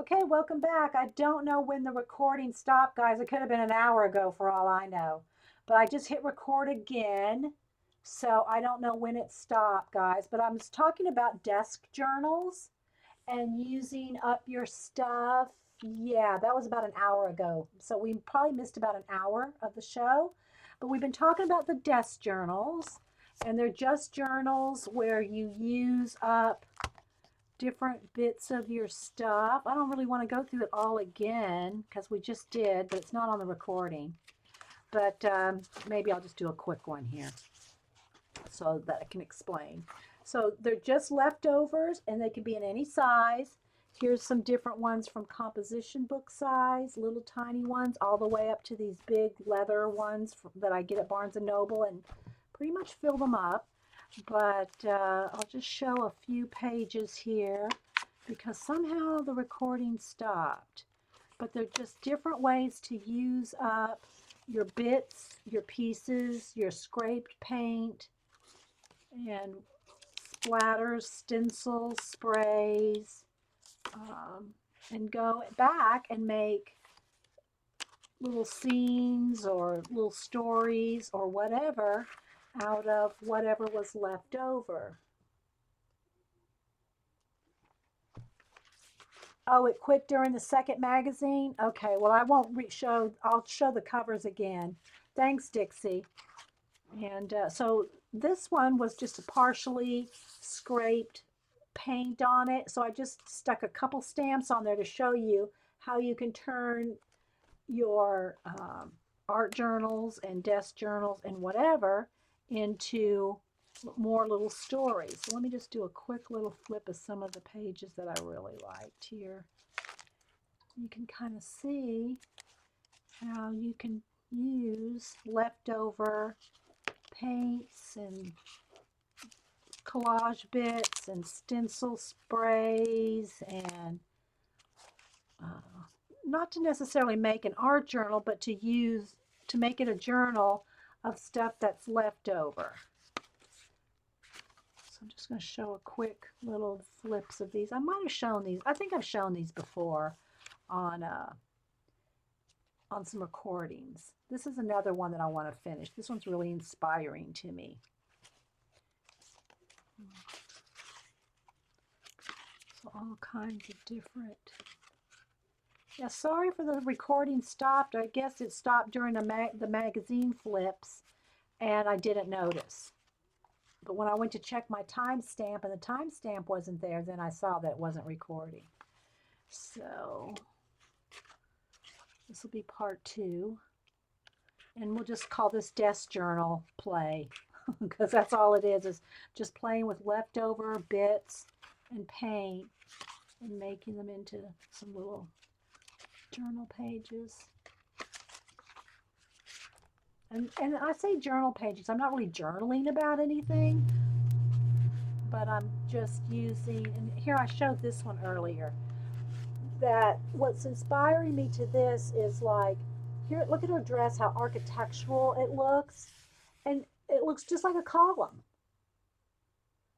Okay, welcome back. I don't know when the recording stopped, guys. It could have been an hour ago for all I know. But I just hit record again. So I don't know when it stopped, guys. But I was talking about desk journals and using up your stuff. Yeah, that was about an hour ago. So we probably missed about an hour of the show. But we've been talking about the desk journals. And they're just journals where you use up different bits of your stuff. I don't really want to go through it all again because we just did, but it's not on the recording. But maybe I'll just do a quick one here so that I can explain. So they're just leftovers and they can be in any size. Here's some different ones from composition book size, little tiny ones, all the way up to these big leather ones that I get at Barnes and Noble and pretty much fill them up. But I'll just show a few pages here because somehow the recording stopped. But they're just different ways to use up your bits, your pieces, your scraped paint, and splatters, stencils, sprays, and go back and make little scenes or little stories or whatever out of whatever was left over. Oh, it quit during the second magazine? Okay, well, I won't show, I'll show the covers again. Thanks, Dixie. And so this one was just a partially scraped paint on it. So I just stuck a couple stamps on there to show you how you can turn your art journals and desk journals and whatever into more little stories. So let me just do a quick little flip of some of the pages that I really liked here. You can kind of see how you can use leftover paints and collage bits and stencil sprays and not to necessarily make an art journal, but to make it a journal of stuff that's left over. So I'm just going to show a quick little flips of these. I might have shown these. I think I've shown these before on some recordings. This is another one that I want to finish. This one's really inspiring to me. So all kinds of different. Yeah, sorry for the recording stopped. I guess it stopped during the magazine flips and I didn't notice. But when I went to check my timestamp and the timestamp wasn't there, then I saw that it wasn't recording. So this will be part 2. And we'll just call this desk journal play because that's all it is just playing with leftover bits and paint and making them into some little journal pages. And I say journal pages, I'm not really journaling about anything, but I'm just using, and here I showed this one earlier, that what's inspiring me to this is like, here, look at her dress, how architectural it looks, and it looks just like a column.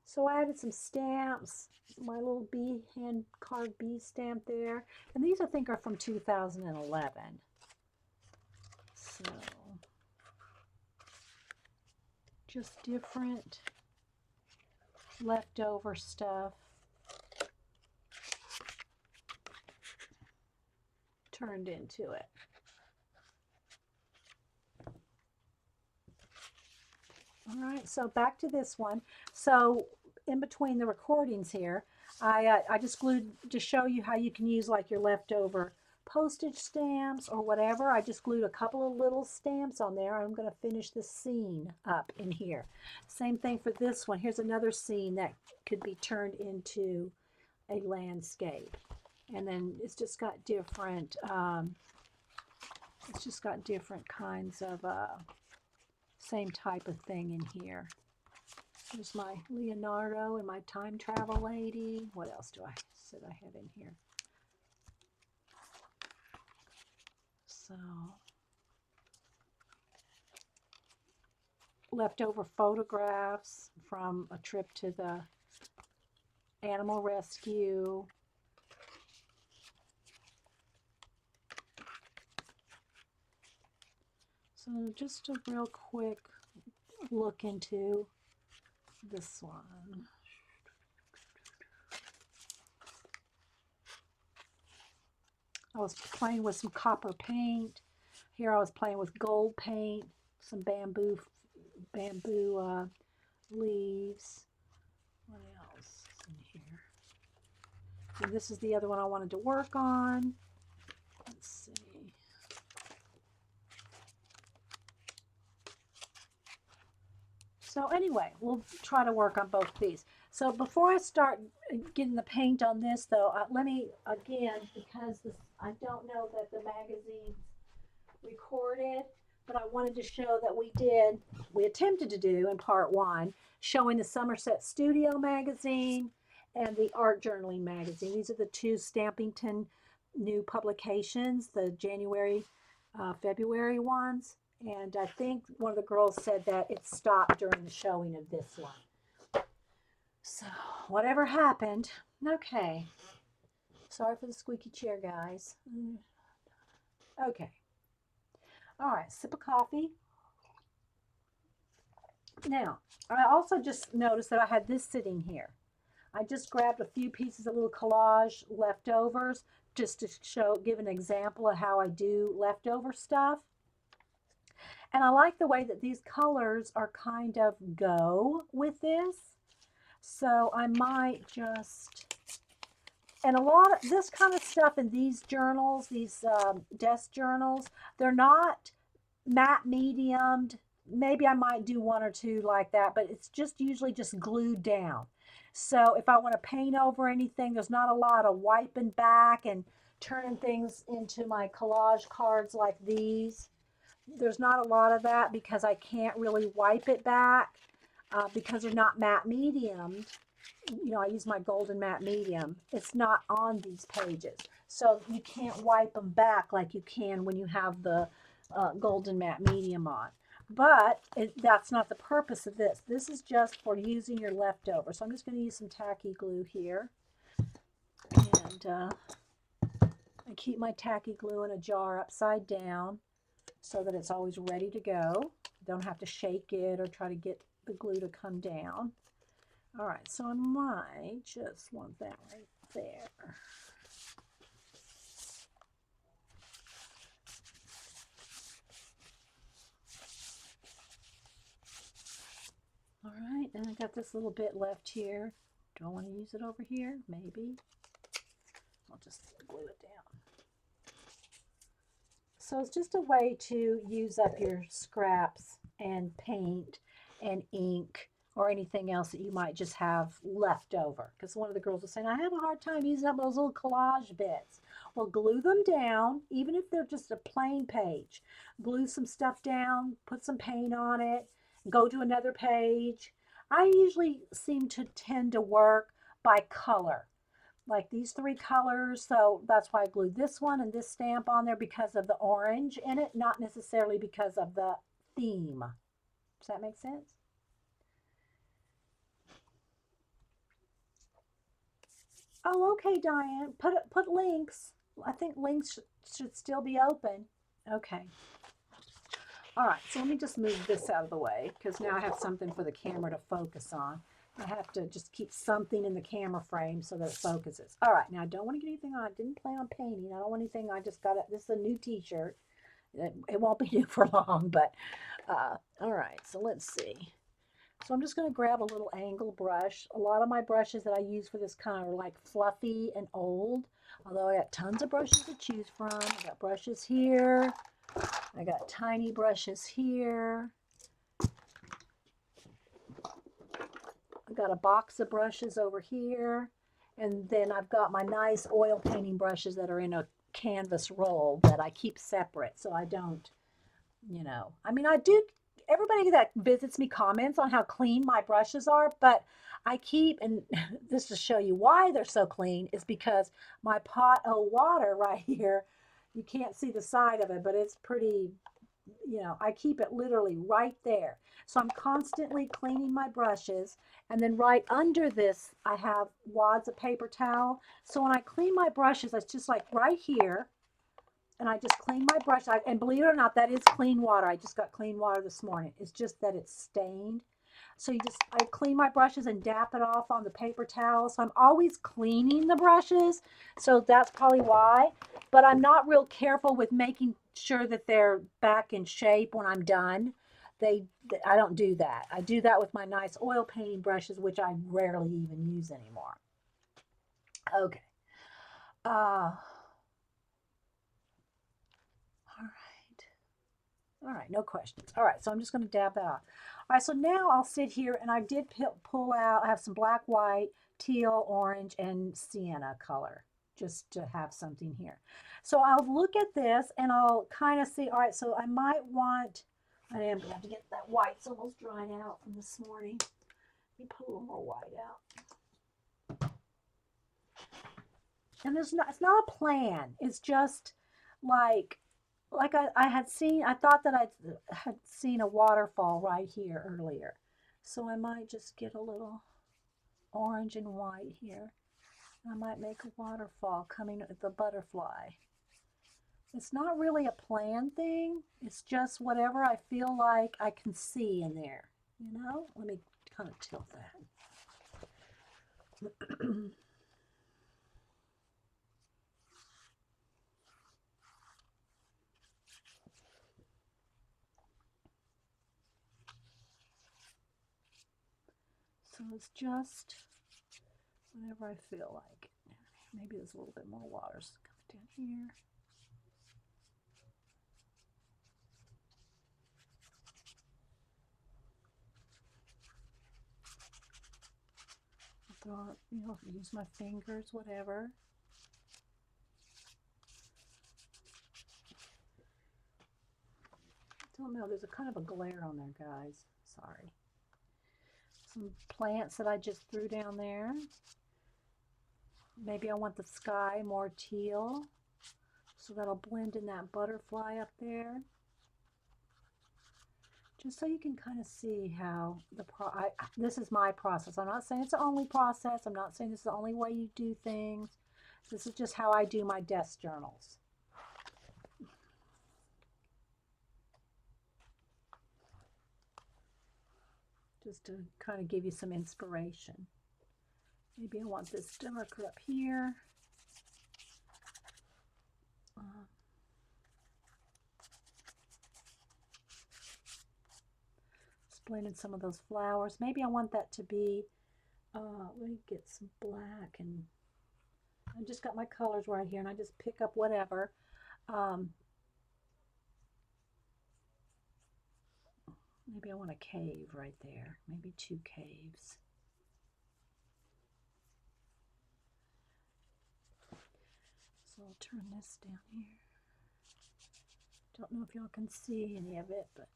So I added some stamps, my little bee, hand carved bee stamp there. And these I think are from 2011. So just different leftover stuff turned into it. All right, so back to this one. So in between the recordings here, I just glued to show you how you can use like your leftover postage stamps or whatever. I just glued a couple of little stamps on there. I'm going to finish this scene up in here. Same thing for this one. Here's another scene that could be turned into a landscape. And then it's just got different, kinds of same type of thing in here. There's my Leonardo and my time travel lady. What else do I have in here? So leftover photographs from a trip to the animal rescue. So just a real quick look into this one. I was playing with some copper paint. Here I was playing with gold paint, some bamboo leaves. What else is in here? And this is the other one I wanted to work on. Let's see. So anyway, we'll try to work on both these. So before I start getting the paint on this though, let me again, because this, I don't know that the magazine's recorded, but I wanted to show that we attempted to do in part one, showing the Somerset Studio magazine and the Art Journaling magazine. These are the two Stampington new publications, the January, February ones. And I think one of the girls said that it stopped during the showing of this one. So whatever happened, okay. Sorry for the squeaky chair, guys. Okay. All right, sip of coffee. Now, I also just noticed that I had this sitting here. I just grabbed a few pieces of little collage leftovers just to give an example of how I do leftover stuff. And I like the way that these colors are kind of go with this. So I might just, and a lot of this kind of stuff in these journals, these desk journals, they're not matte mediumed. Maybe I might do one or two like that, but it's just usually just glued down. So if I want to paint over anything, there's not a lot of wiping back and turning things into my collage cards like these. There's not a lot of that because I can't really wipe it back because they're not matte medium. You know, I use my golden matte medium. It's not on these pages. So you can't wipe them back like you can when you have the golden matte medium on. But that's not the purpose of this. This is just for using your leftovers. So I'm just going to use some tacky glue here. And I keep my tacky glue in a jar upside down so that it's always ready to go. Don't have to shake it or try to get the glue to come down. All right, so I might just want that right there. All right, and I got this little bit left here. Do I want to use it over here? Maybe. I'll just glue it down. So it's just a way to use up your scraps and paint and ink or anything else that you might just have left over. Because one of the girls was saying, I have a hard time using up those little collage bits. Well, glue them down, even if they're just a plain page. Glue some stuff down, put some paint on it, go to another page. I usually seem to tend to work by color. Like these three colors, so that's why I glued this one and this stamp on there because of the orange in it, not necessarily because of the theme. Does that make sense? Oh, okay, Diane. Put links. I think links should still be open. Okay. All right, so let me just move this out of the way because now I have something for the camera to focus on. I have to just keep something in the camera frame so that it focuses. All right, now I don't want to get anything on. I didn't plan on painting. I don't want anything. I just got it. This is a new t-shirt. It won't be new for long, but all right, so let's see. So I'm just going to grab a little angle brush. A lot of my brushes that I use for this kind are like fluffy and old, although I got tons of brushes to choose from. I got brushes here. I got tiny brushes here. I've got a box of brushes over here. And then I've got my nice oil painting brushes that are in a canvas roll that I keep separate so I don't, you know. I mean, I do, everybody that visits me comments on how clean my brushes are, but I keep, and this to show you why they're so clean, is because my pot of water right here, you can't see the side of it, but it's pretty, you know, I keep it literally right there. So I'm constantly cleaning my brushes. And then right under this, I have wads of paper towel. So when I clean my brushes, it's just like right here. And I just clean my brush. And believe it or not, that is clean water. I just got clean water this morning. It's just that it's stained. So I clean my brushes and dap it off on the paper towel. So I'm always cleaning the brushes. So that's probably why. But I'm not real careful with making sure that they're back in shape when I'm done. They, I don't do that. I do that with my nice oil painting brushes, which I rarely even use anymore. Okay. Uh, all right. All right, no questions. All right, so I'm just going to dab that off. All right, so now I'll sit here and I did pull out, I have some black, white, teal, orange, and sienna color just to have something here. So I'll look at this and I'll kind of see, all right, so I might want, I am going to have to get that white's almost dried out from this morning. Let me put a little more white out. And it's not a plan. It's just like I had seen, I thought that I had seen a waterfall right here earlier. So I might just get a little orange and white here. I might make a waterfall coming at the butterfly. It's not really a plan thing. It's just whatever I feel like I can see in there. You know? Let me kind of tilt that. So it's just whatever I feel like. Maybe there's a little bit more water coming down here. Throw, use my fingers, whatever. I don't know, there's a kind of a glare on there, guys. Sorry. Some plants that I just threw down there. Maybe I want the sky more teal, so that'll blend in that butterfly up there. Just so you can kind of see how this is my process. I'm not saying it's the only process. I'm not saying this is the only way you do things. This is just how I do my desk journals. Just to kind of give you some inspiration. Maybe I want this darker up here. Just blending some of those flowers. Maybe I want that to be, let me get some black, and I just got my colors right here and I just pick up whatever. Maybe I want a cave right there, maybe 2 caves. So I'll turn this down here. Don't know if y'all can see any of it, but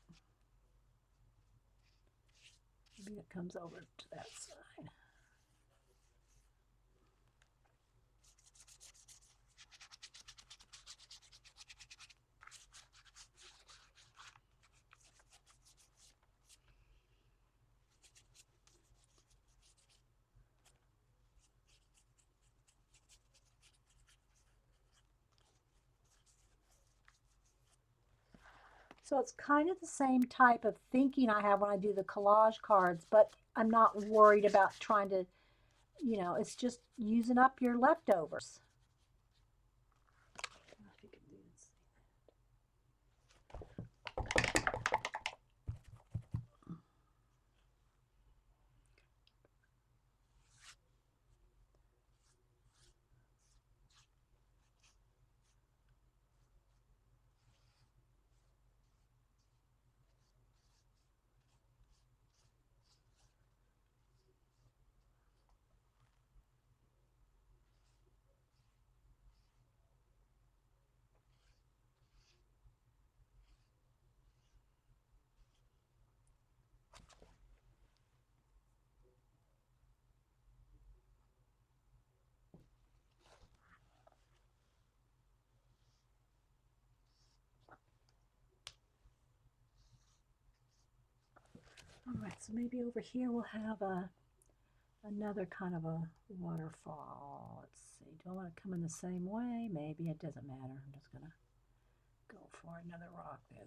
maybe it comes over to that side. So it's kind of the same type of thinking I have when I do the collage cards, but I'm not worried about trying to, it's just using up your leftovers. All right, so maybe over here we'll have another kind of a waterfall. Let's see, do I want to come in the same way? Maybe it doesn't matter. I'm just gonna for another rock there.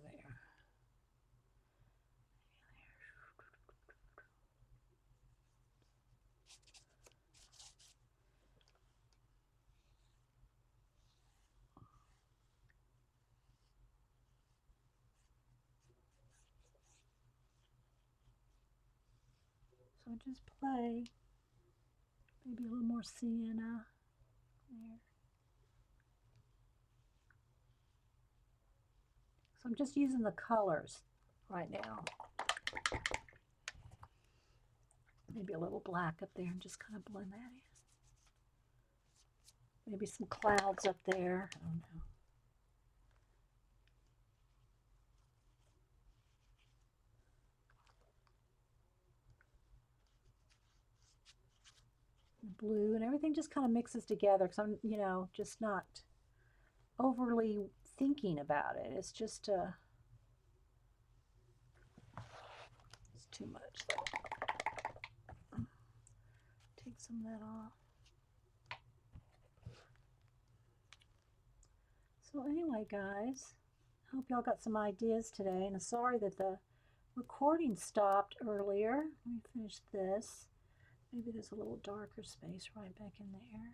So just play, maybe a little more sienna there. So I'm just using the colors right now. Maybe a little black up there and just kind of blend that in. Maybe some clouds up there. I don't know. Blue and everything just kind of mixes together because I'm, you know, just not overly thinking about it. It's just it's too much. Take some of that off. So anyway, guys, I hope y'all got some ideas today, and I'm sorry that the recording stopped earlier. Let me finish this. Maybe there's a little darker space right back in there.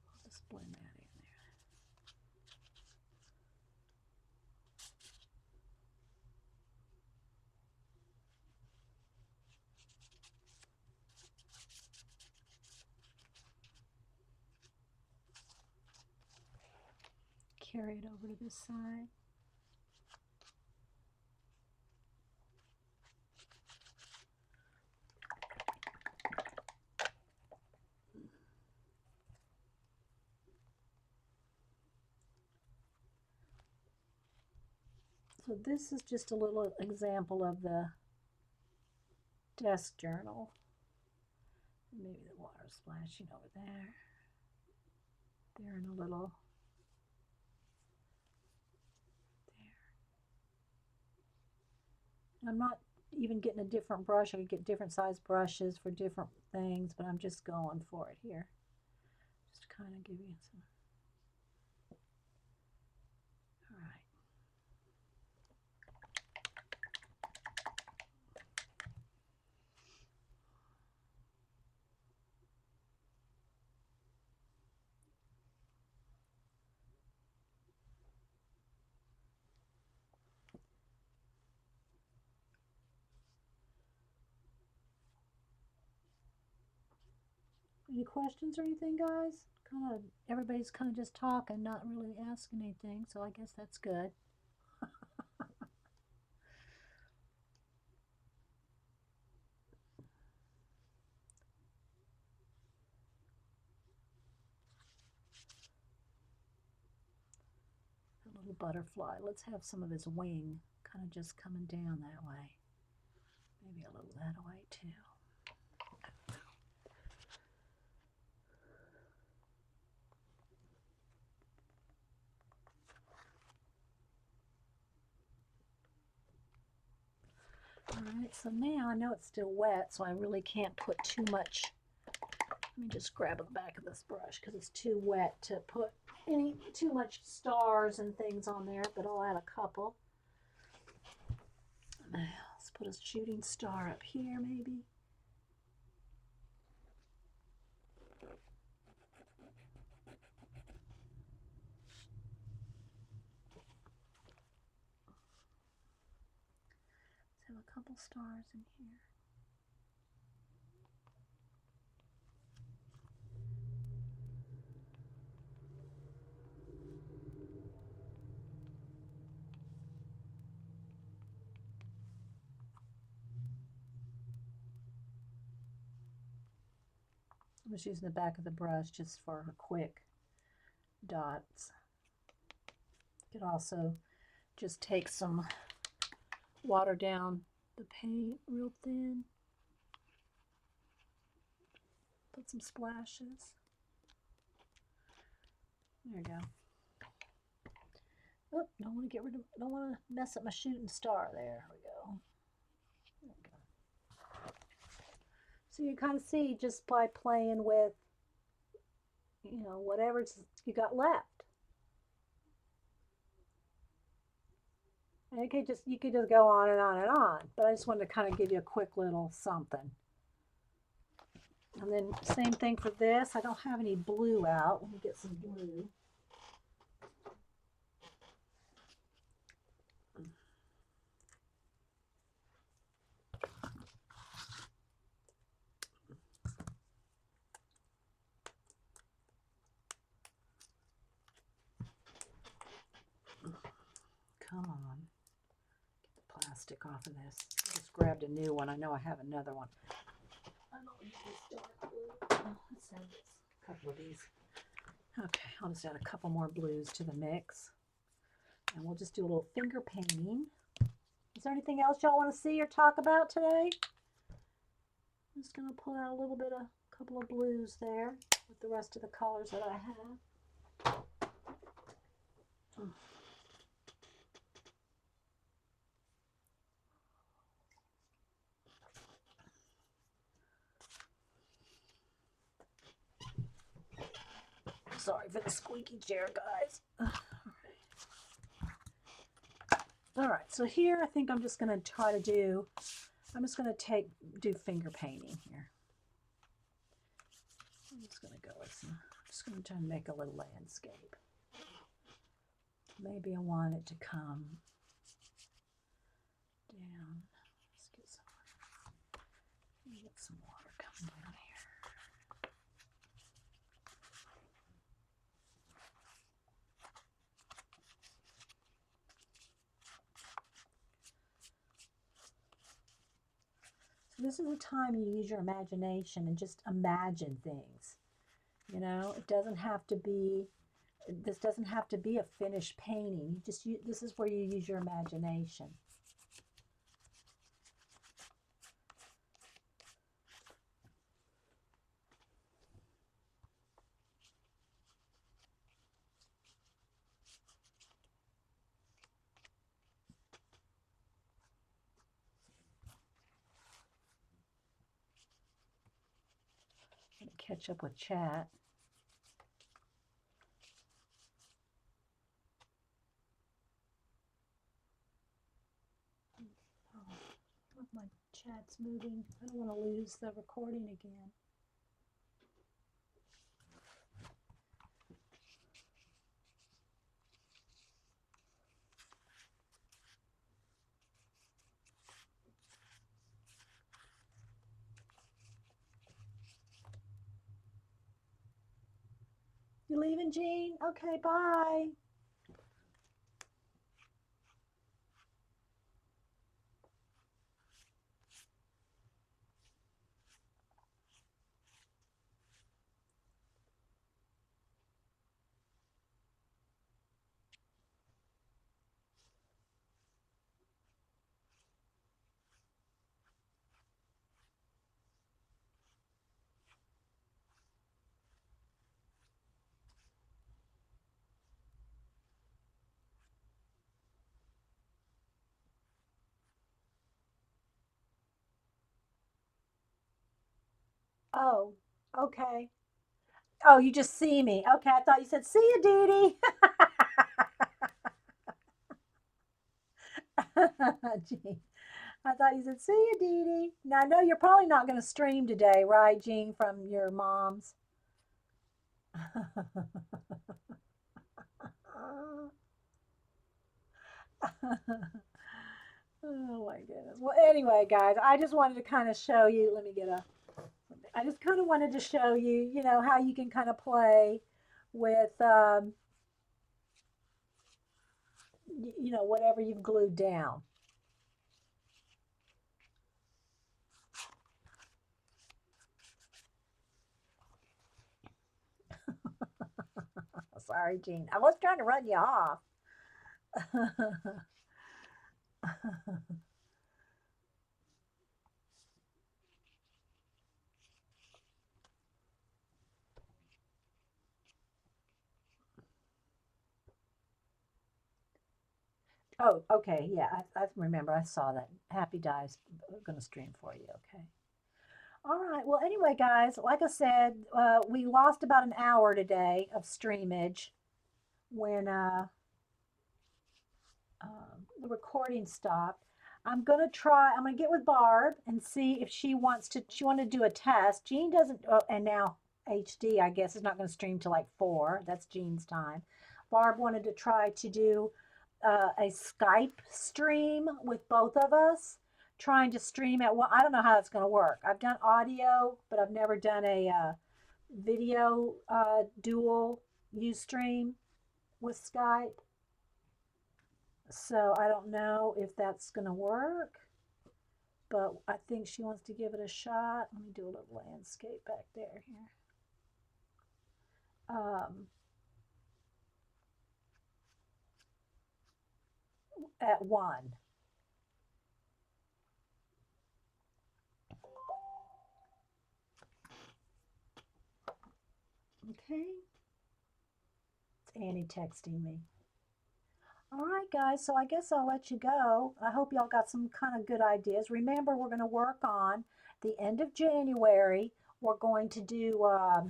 I'll just blend that in there. Carry it over to this side. So this is just a little example of the desk journal. Maybe the water splashing over there. There and a little there. I'm not even getting a different brush. I could get different size brushes for different things, but I'm just going for it here. Just to kind of give you some. All right. Any questions or anything, guys? Kind of everybody's kind of just talking, not really asking anything, so I guess that's good. A little butterfly. Let's have some of his wing kind of just coming down that way. Maybe a little that way too. Alright, so now I know it's still wet, so I really can't put too much. Let me just grab the back of this brush because it's too wet to put too much stars and things on there, but I'll add a couple. Now, let's put a shooting star up here maybe. Let's have a couple stars in here. I'm just using the back of the brush just for quick dots. You could also just take some water down the paint real thin. Put some splashes. There you go. Oh, don't want to get rid of, don't want to mess up my shooting star. There we go. There we go. So you kind of see just by playing with, whatever you got left. And you could just go on and on and on. But I just wanted to kind of give you a quick little something. And then same thing for this. I don't have any blue out. Let me get some blue. Come on. Get the plastic off of this. I just grabbed a new one. I know I have another one. I don't use this dark blue. Oh, let's add a couple of these. Okay, I'll just add a couple more blues to the mix. And we'll just do a little finger painting. Is there anything else y'all want to see or talk about today? I'm just going to pull out a couple of blues there with the rest of the colors that I have. Sorry for the squeaky chair, guys. All right, so here I think I'm just going to try to do, I'm just going to do finger painting here. I'm just going to go with some, I'm just going to try and make a little landscape. Maybe I want it to come down. Let's get some water coming down here. This is a time you use your imagination and just imagine things. It doesn't have to be, this doesn't have to be a finished painting. This is where you use your imagination. Catch up with chat. Oh, my chat's moving. I don't want to lose the recording again. You leaving, Jean? Okay, bye. Oh, okay. Oh, you just see me. Okay, I thought you said, see you, Dee Dee. Jean, I thought you said, see you, Dee Dee. Now, I know you're probably not going to stream today, right, Jean, from your mom's? Oh my goodness. Well, anyway, guys, I just wanted to kind of show you. I just kind of wanted to show you, how you can kind of play with, whatever you've glued down. Sorry, Jean. I was trying to run you off. Oh, okay. Yeah, I remember. I saw that. Happy Dies going to stream for you. Okay. All right. Well, anyway, guys, like I said, we lost about an hour today of streamage when the recording stopped. I'm going to get with Barb and see if she wanted to do a test. Jean doesn't, and now HD, I guess, is not going to stream till like 4. That's Jean's time. Barb wanted to try to do a Skype stream with both of us, trying to stream at one. I don't know how that's going to work. I've done audio, but I've never done a video dual Ustream with Skype. So I don't know if that's going to work, but I think she wants to give it a shot. Let me do a little landscape back there here. At 1. Okay. It's Annie texting me. All right, guys, so I guess I'll let you go. I hope y'all got some kind of good ideas. Remember, we're going to work on the end of January. We're going to do a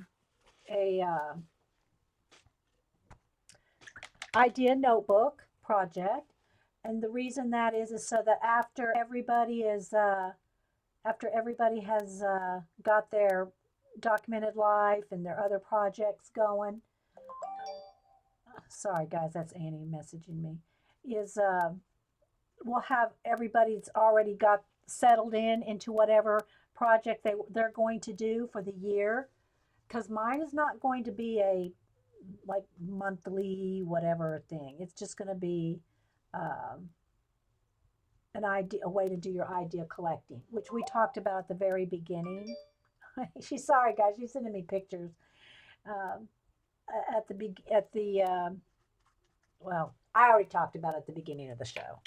idea notebook project, and the reason that is so that after everybody has got their documented life and their other projects going. Sorry, guys, that's Annie messaging me. Is we'll have everybody that's already got settled into whatever project they're going to do for the year, because mine is not going to be a like monthly whatever thing. It's just going to be um, a way to do your idea collecting, which we talked about at the very beginning. She's sorry, guys. She's sending me pictures um, at the well, I already talked about it at the beginning of the show.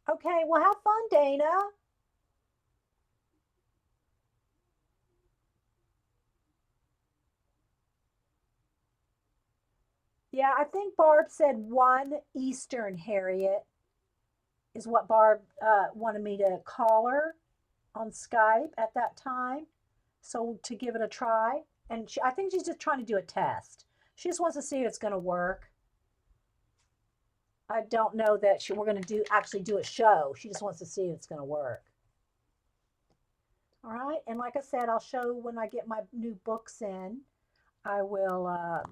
Okay, well, have fun, Dana. Yeah, I think Barb said 1 Eastern, Harriet, is what Barb wanted me to call her on Skype at that time. So to give it a try. And I think she's just trying to do a test. She just wants to see if it's going to work. I don't know that we're going to actually do a show. She just wants to see if it's going to work. All right. And like I said, I'll show when I get my new books in. I will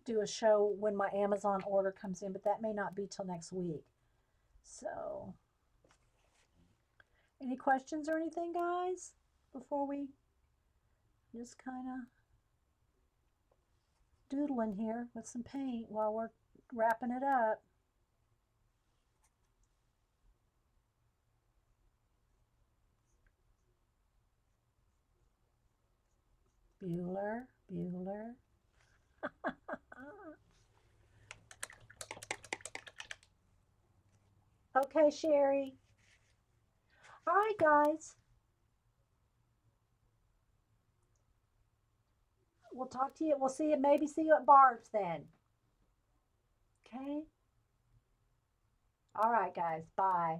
do a show when my Amazon order comes in, but that may not be till next week. So, any questions or anything, guys, before we just kind of doodling here with some paint while we're wrapping it up? Bueller, Bueller. Okay, Sherry. All right, guys. We'll talk to you. We'll see you. Maybe see you at Barb's then. Okay. All right, guys. Bye.